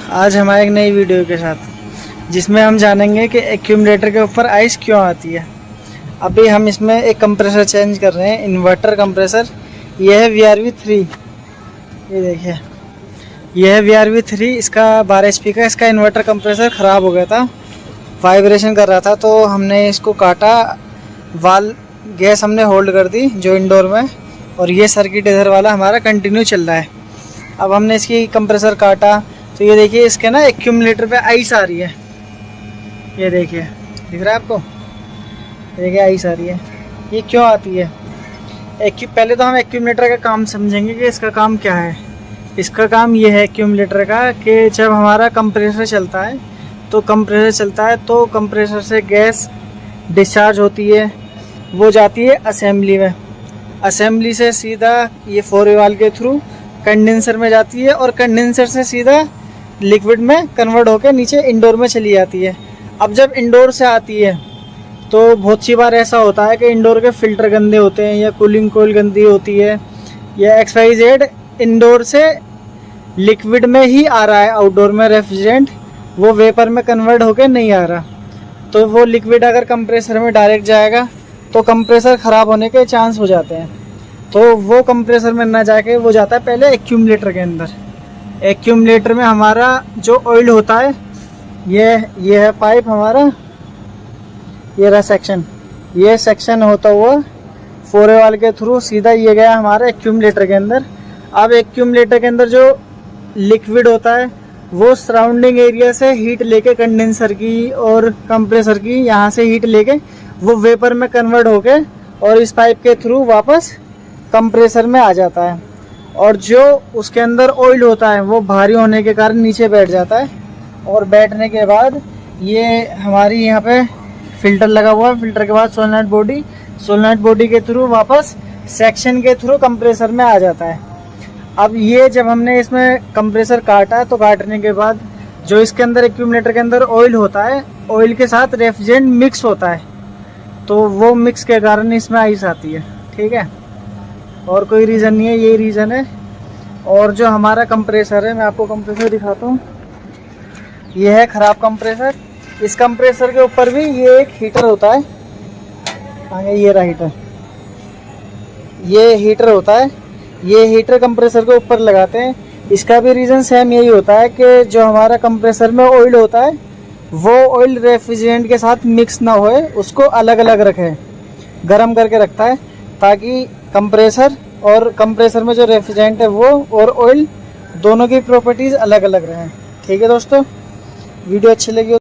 आज हमारे एक नई वीडियो के साथ जिसमें हम जानेंगे कि एक्यूमुलेटर के ऊपर आइस क्यों आती है। अभी हम इसमें एक कंप्रेसर चेंज कर रहे हैं, इन्वर्टर कंप्रेसर। यह है VRV3। ये देखिए, यह है VRV3। इसका 12 HP का इसका इन्वर्टर कंप्रेसर ख़राब हो गया था, वाइब्रेशन कर रहा था, तो हमने इसको काटा। वाल गैस हमने होल्ड कर दी जो इंडोर में, और ये सर्किट इधर वाला हमारा कंटिन्यू चल रहा है। अब हमने इसकी कंप्रेसर काटा तो ये देखिए इसके ना एक्यूमुलेटर पे आइस आ रही है। ये देखिए, दिख रहा है आपको? देखिए आइस आ रही है। ये क्यों आती है? पहले तो हम एक्यूमुलेटर का काम समझेंगे कि इसका काम क्या है। इसका काम ये है एक्यूमुलेटर का कि जब हमारा कंप्रेसर चलता है तो कंप्रेसर से गैस डिस्चार्ज होती है, वो जाती है असेंबली में। असेंबली से सीधा ये 4 वाल्व के थ्रू कंडेंसर में जाती है, और कंडेंसर से सीधा लिक्विड में कन्वर्ट होकर नीचे इंडोर में चली जाती है। अब जब इंडोर से आती है तो बहुत सी बार ऐसा होता है कि इंडोर के फ़िल्टर गंदे होते हैं, या कूलिंग कोयल गंदी होती है, या XYZ इंडोर से लिक्विड में ही आ रहा है, आउटडोर में रेफ्रिजरेंट वो वेपर में कन्वर्ट होकर नहीं आ रहा। तो वो लिक्विड अगर कंप्रेसर में डायरेक्ट जाएगा तो कंप्रेसर ख़राब होने के चांस हो जाते हैं। तो वो कंप्रेसर में ना जाके वो जाता है पहले एक्यूमुलेटर के अंदर। एक्यूमुलेटर में हमारा जो ऑयल होता है, ये है पाइप हमारा, ये रहा सेक्शन। ये सेक्शन होता हुआ 4 वाल्व के थ्रू सीधा ये गया हमारे एक्यूमुलेटर के अंदर। अब एक्यूमुलेटर के अंदर जो लिक्विड होता है वो सराउंडिंग एरिया से हीट लेके कंडेंसर की और कंप्रेसर की, यहाँ से हीट लेके वो वेपर में कन्वर्ट होके और इस पाइप के थ्रू वापस कंप्रेसर में आ जाता है। और जो उसके अंदर ऑयल होता है वो भारी होने के कारण नीचे बैठ जाता है, और बैठने के बाद ये हमारी यहाँ पे फ़िल्टर लगा हुआ है। फ़िल्टर के बाद सोलेनॉइड बॉडी के थ्रू वापस सेक्शन के थ्रू कंप्रेसर में आ जाता है। अब ये जब हमने इसमें कंप्रेसर काटा तो काटने के बाद जो इसके अंदर एक्यूमुलेटर के अंदर ऑयल होता है, ऑयल के साथ रेफ्रिजरेंट मिक्स होता है, तो वो मिक्स के कारण इसमें आइस आती है। ठीक है, और कोई रीज़न नहीं है, यही रीज़न है। और जो हमारा कंप्रेसर है, मैं आपको कंप्रेसर दिखाता हूँ। ये है ख़राब कंप्रेसर। इस कंप्रेसर के ऊपर भी ये एक हीटर होता है, आगे ये रहा हीटर। ये हीटर होता है, ये हीटर कंप्रेसर के ऊपर लगाते हैं। इसका भी रीज़न सेम यही होता है कि जो हमारा कंप्रेसर में ऑयल होता है वो ऑयल रेफ्रिजरेंट के साथ मिक्स ना होए, उसको अलग अलग रखे, गर्म करके रखता है, ताकि कंप्रेसर और कंप्रेसर में जो रेफ्रिजरेंट है वो और ऑयल दोनों की प्रॉपर्टीज़ अलग अलग रहें। ठीक है दोस्तों, वीडियो अच्छी लगी हो